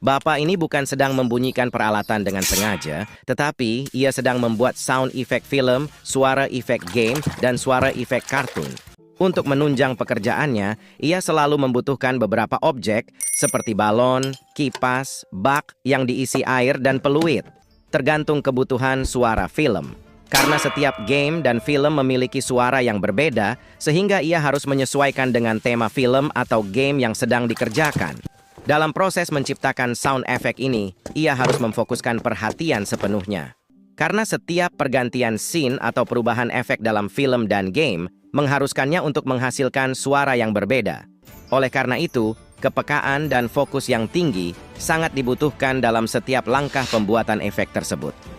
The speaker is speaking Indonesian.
Bapak ini bukan sedang membunyikan peralatan dengan sengaja, tetapi ia sedang membuat sound effect film, suara efek game, dan suara efek kartun. Untuk menunjang pekerjaannya, ia selalu membutuhkan beberapa objek seperti balon, kipas, bak yang diisi air, dan peluit, tergantung kebutuhan suara film. Karena setiap game dan film memiliki suara yang berbeda, sehingga ia harus menyesuaikan dengan tema film atau game yang sedang dikerjakan. Dalam proses menciptakan sound effect ini, ia harus memfokuskan perhatian sepenuhnya. Karena setiap pergantian scene atau perubahan efek dalam film dan game mengharuskannya untuk menghasilkan suara yang berbeda. Oleh karena itu, kepekaan dan fokus yang tinggi sangat dibutuhkan dalam setiap langkah pembuatan efek tersebut.